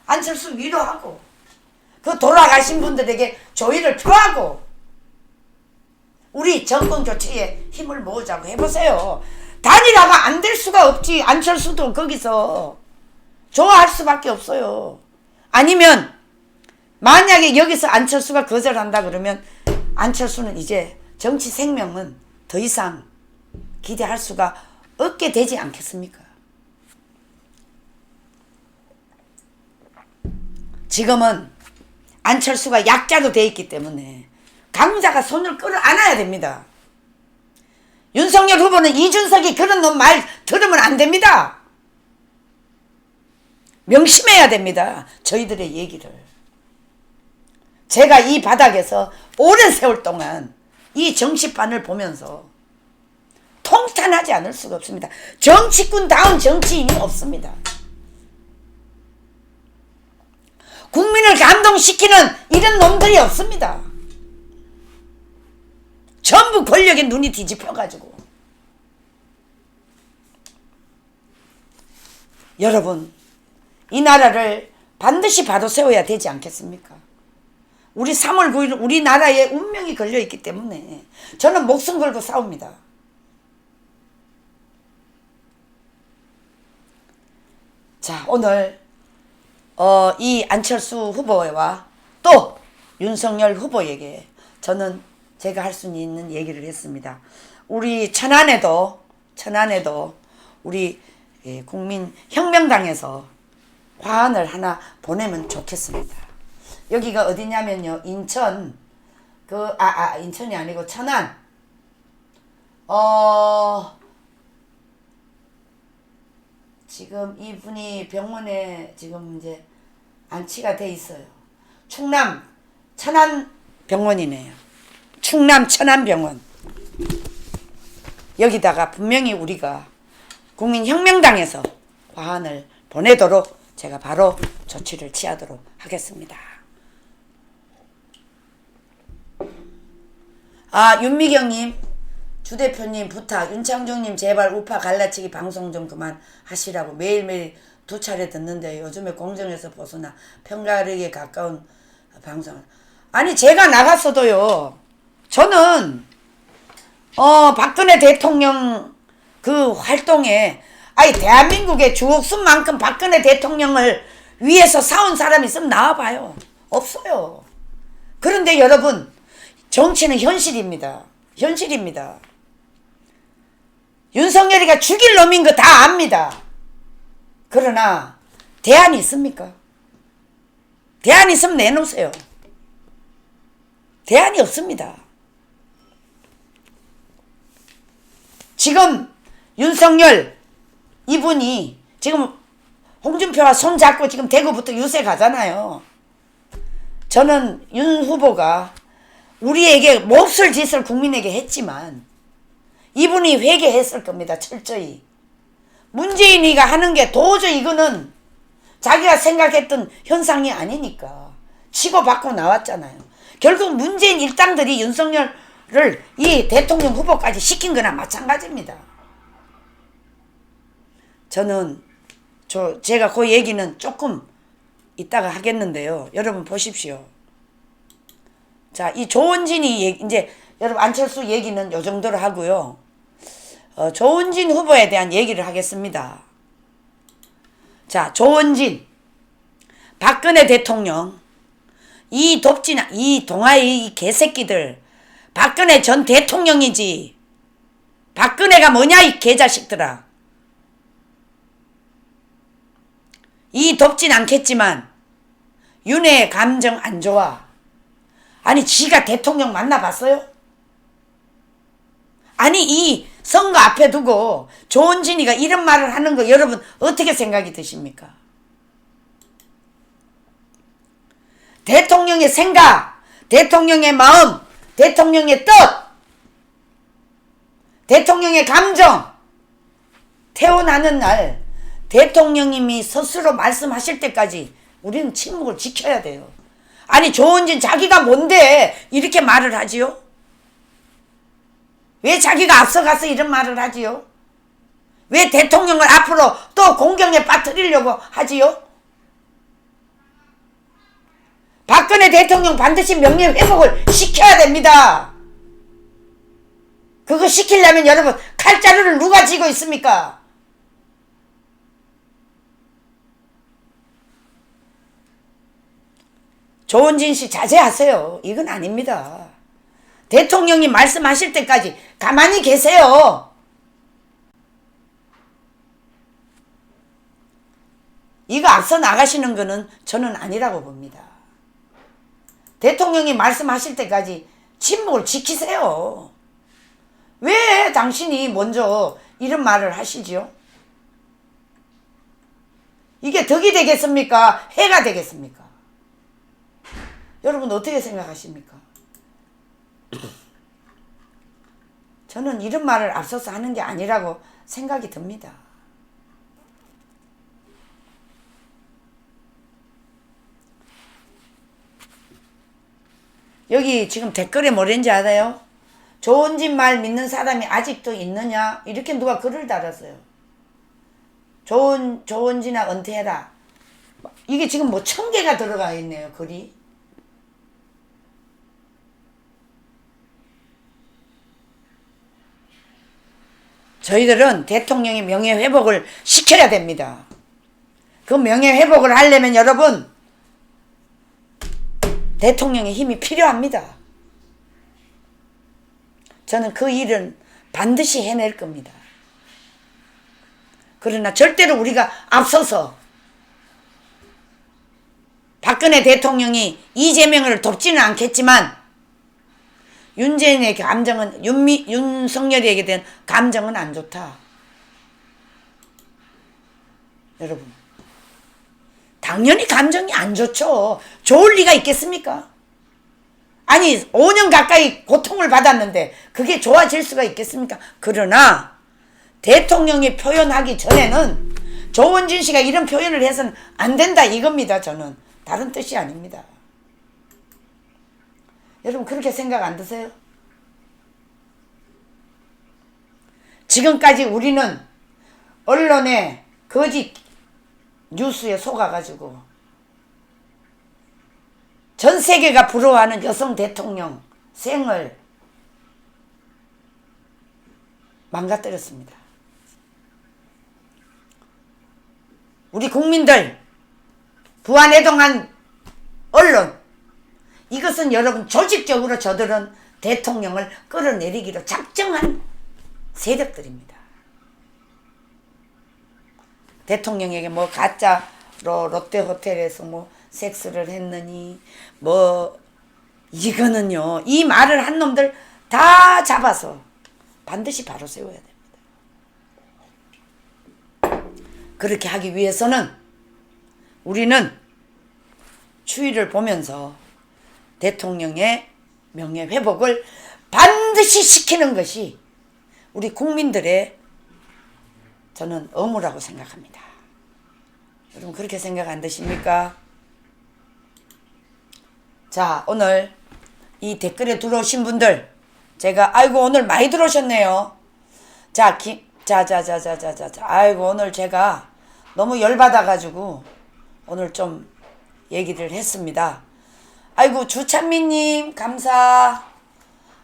안철수 위로하고 그 돌아가신 분들에게 조의를 표하고 우리 정권 교체에 힘을 모으자고 해보세요. 단일화가 안 될 수가 없지. 안철수도 거기서 좋아할 수밖에 없어요. 아니면 만약에 여기서 안철수가 거절한다 그러면 안철수는 이제 정치 생명은 더 이상 기대할 수가 없게 되지 않겠습니까? 지금은 안철수가 약자로 돼 있기 때문에 강자가 손을 끌어안아야 됩니다. 윤석열 후보는 이준석이 그런 놈 말 들으면 안 됩니다. 명심해야 됩니다. 저희들의 얘기를. 제가 이 바닥에서 오랜 세월 동안 이 정치판을 보면서 통탄하지 않을 수가 없습니다. 정치꾼다운 정치인이 없습니다. 국민을 감동시키는 이런 놈들이 없습니다. 전부 권력에 눈이 뒤집혀가지고. 여러분, 이 나라를 반드시 바로 세워야 되지 않겠습니까? 우리 3월 9일 우리나라의 운명이 걸려있기 때문에 저는 목숨 걸고 싸웁니다. 자, 오늘 이 안철수 후보와 또 윤석열 후보에게 저는 제가 할 수 있는 얘기를 했습니다. 우리 천안에도 우리 국민혁명당에서 화환을 하나 보내면 좋겠습니다. 여기가 어디냐면요, 인천 인천이 아니고 천안 지금 이분이 병원에 지금 이제 안치가 돼 있어요. 충남 천안병원이네요. 충남 천안병원. 여기다가 분명히 우리가 국민혁명당에서 화환을 보내도록 제가 바로 조치를 취하도록 하겠습니다. 윤미경님, 주 대표님 부탁, 윤창중님 제발 우파 갈라치기 방송 좀 그만 하시라고 매일매일 2차례 듣는데 요즘에 공정에서 벗어나 편가르기에 가까운 방송. 아니 제가 나갔어도요. 저는 박근혜 대통령 그 활동에 대한민국의 주옥순만큼 박근혜 대통령을 위해서 싸운 사람이 있으면 나와봐요. 없어요. 그런데 여러분 정치는 현실입니다. 현실입니다. 윤석열이가 죽일 놈인 거 다 압니다. 그러나 대안이 있습니까? 대안이 있으면 내놓으세요. 대안이 없습니다. 지금 윤석열 이분이 지금 홍준표와 손잡고 지금 대구부터 유세 가잖아요. 저는 윤 후보가 우리에게 몹쓸 짓을 국민에게 했지만 이분이 회개했을 겁니다. 철저히. 문재인이가 하는 게 도저히 이거는 자기가 생각했던 현상이 아니니까 치고받고 나왔잖아요. 결국 문재인 일당들이 윤석열을 이 대통령 후보까지 시킨 거나 마찬가지입니다. 저는 제가 그 얘기는 조금 이따가 하겠는데요. 여러분 보십시오. 자, 이 조원진이 이제 여러분 안철수 얘기는 요 정도로 하고요. 조원진 후보에 대한 얘기를 하겠습니다. 자, 조원진, 박근혜 대통령, 이 동아의 이 개새끼들, 박근혜 전 대통령이지. 박근혜가 뭐냐 이 개자식들아. 이 덥진 않겠지만 윤회의 감정 안 좋아. 아니 지가 대통령 만나봤어요? 아니 이 선거 앞에 두고 조원진이가 이런 말을 하는 거 여러분 어떻게 생각이 드십니까? 대통령의 생각, 대통령의 마음, 대통령의 뜻, 대통령의 감정 태어나는 날 대통령님이 스스로 말씀하실 때까지 우리는 침묵을 지켜야 돼요. 아니 조원진 자기가 뭔데 이렇게 말을 하지요? 왜 자기가 앞서가서 이런 말을 하지요? 왜 대통령을 앞으로 또 공경에 빠뜨리려고 하지요? 박근혜 대통령 반드시 명예회복을 시켜야 됩니다. 그거 시키려면 여러분 칼자루를 누가 쥐고 있습니까? 조원진 씨 자제하세요. 이건 아닙니다. 대통령이 말씀하실 때까지 가만히 계세요. 이거 앞서 나가시는 거는 저는 아니라고 봅니다. 대통령이 말씀하실 때까지 침묵을 지키세요. 왜 당신이 먼저 이런 말을 하시지요? 이게 덕이 되겠습니까? 해가 되겠습니까? 여러분 어떻게 생각하십니까? 저는 이런 말을 앞서서 하는 게 아니라고 생각이 듭니다. 여기 지금 댓글에 뭐랬는지 알아요? 조원진 말 믿는 사람이 아직도 있느냐? 이렇게 누가 글을 달았어요. 조원진아 은퇴해라. 이게 지금 뭐 1000개가 들어가 있네요. 글이. 저희들은 대통령의 명예회복을 시켜야 됩니다. 그 명예회복을 하려면 여러분 대통령의 힘이 필요합니다. 저는 그 일은 반드시 해낼 겁니다. 그러나 절대로 우리가 앞서서 박근혜 대통령이 이재명을 돕지는 않겠지만 윤재인의 감정은 윤석열이에게 대한 감정은 안 좋다. 여러분. 당연히 감정이 안 좋죠. 좋을 리가 있겠습니까? 아니 5년 가까이 고통을 받았는데 그게 좋아질 수가 있겠습니까? 그러나 대통령이 표현하기 전에는 조원진 씨가 이런 표현을 해서는 안 된다 이겁니다. 저는 다른 뜻이 아닙니다. 여러분 그렇게 생각 안 드세요? 지금까지 우리는 언론의 거짓 뉴스에 속아가지고 전 세계가 부러워하는 여성 대통령 생을 망가뜨렸습니다. 우리 국민들 부안해동한 언론 이것은 여러분 조직적으로 저들은 대통령을 끌어내리기로 작정한 세력들입니다. 대통령에게 뭐 가짜로 롯데호텔에서 뭐 섹스를 했느니 뭐 이거는요 이 말을 한 놈들 다 잡아서 반드시 바로 세워야 됩니다. 그렇게 하기 위해서는 우리는 추이를 보면서 대통령의 명예회복을 반드시 시키는 것이 우리 국민들의 저는 의무라고 생각합니다. 여러분 그렇게 생각 안 드십니까? 자 오늘 이 댓글에 들어오신 분들 제가 아이고 오늘 많이 들어오셨네요. 자 아이고 오늘 제가 너무 열받아 가지고 오늘 좀 얘기를 했습니다. 아이고 주찬미님 감사,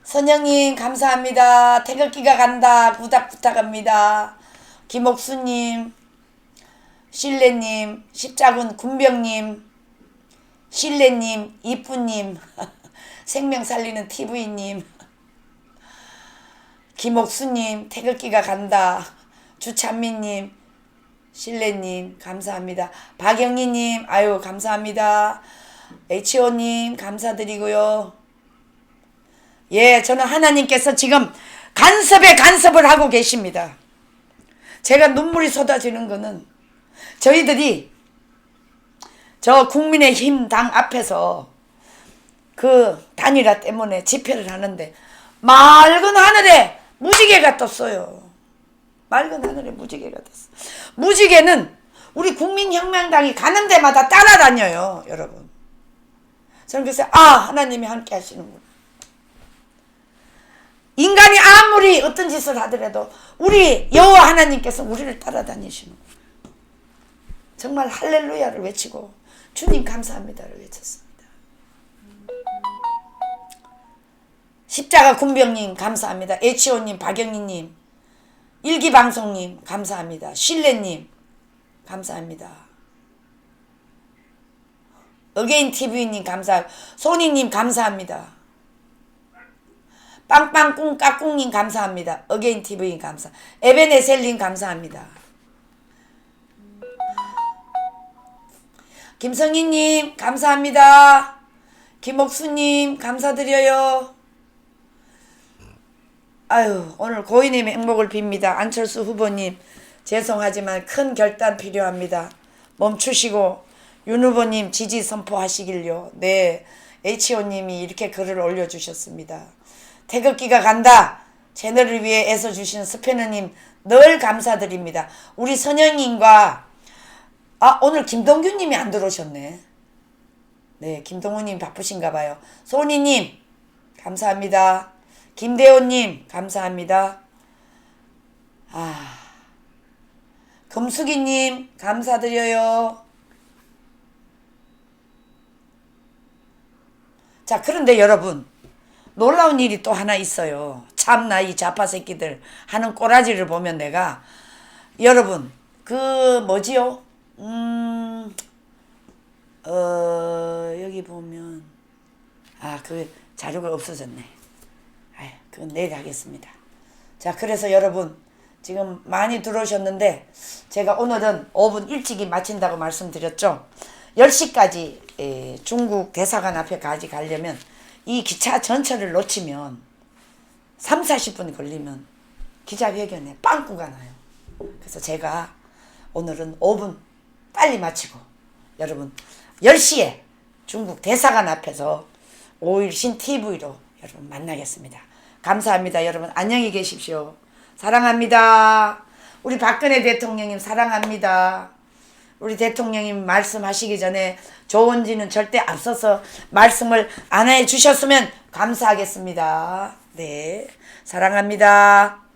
선영님 감사합니다. 태극기가 간다 구닥 부탁합니다. 김옥수님, 신뢰님, 십자군 군병님, 신뢰님, 이쁘님, 생명 살리는 TV님, 김옥수님, 태극기가 간다, 주찬미님, 신뢰님, 감사합니다. 박영희님, 아유, 감사합니다. HO님, 감사드리고요. 예, 저는 하나님께서 지금 간섭에 간섭을 하고 계십니다. 제가 눈물이 쏟아지는 거는 저희들이 저 국민의힘 당 앞에서 그 단일화 때문에 집회를 하는데 맑은 하늘에 무지개가 떴어요. 맑은 하늘에 무지개가 떴어. 무지개는 우리 국민혁명당이 가는 데마다 따라다녀요, 여러분. 저는 그래서 하나님이 함께 하시는구나. 인간이 아무리 어떤 짓을 하더라도 우리 여호와 하나님께서 우리를 따라다니시는구나. 정말 할렐루야를 외치고 주님 감사합니다를 외쳤습니다. 십자가 군병님 감사합니다. HO님, 박영희님, 일기방송님 감사합니다. 신뢰님 감사합니다. 어게인TV님 감사하고 소니님 감사합니다. 빵빵꿍까꿍님 감사합니다. 어게인TV님 감사, 에베네셀님 감사합니다. 김성희님 감사합니다. 김옥수님 감사드려요. 아유 오늘 고인님의 행복을 빕니다. 안철수 후보님 죄송하지만 큰 결단 필요합니다. 멈추시고 윤 후보님 지지 선포하시길요. 네, HO님이 이렇게 글을 올려주셨습니다. 태극기가 간다. 채널을 위해 애써주시는 스페너님 늘 감사드립니다. 우리 선영님과 오늘 김동규님이 안 들어오셨네. 네, 김동우님 바쁘신가 봐요. 소니님 감사합니다. 김대호님 감사합니다. 금숙이님 감사드려요. 자, 그런데 여러분 놀라운 일이 또 하나 있어요. 참나 이 좌파 새끼들 하는 꼬라지를 보면 내가 여러분 그 뭐지요? 여기 보면 그 자료가 없어졌네. 그건 내일 하겠습니다. 자, 그래서 여러분 지금 많이 들어오셨는데 제가 오늘은 5분 일찍이 마친다고 말씀드렸죠. 10시까지 중국 대사관 앞에까지 가려면 이 기차 전철을 놓치면 3, 40분 걸리면 기자회견에 빵꾸가 나요. 그래서 제가 오늘은 5분 빨리 마치고 여러분 10시에 중국 대사관 앞에서 5일 신TV로 여러분 만나겠습니다. 감사합니다. 여러분 안녕히 계십시오. 사랑합니다. 우리 박근혜 대통령님 사랑합니다. 우리 대통령님 말씀하시기 전에 조원진은 절대 앞서서 말씀을 안 해주셨으면 감사하겠습니다. 네, 사랑합니다.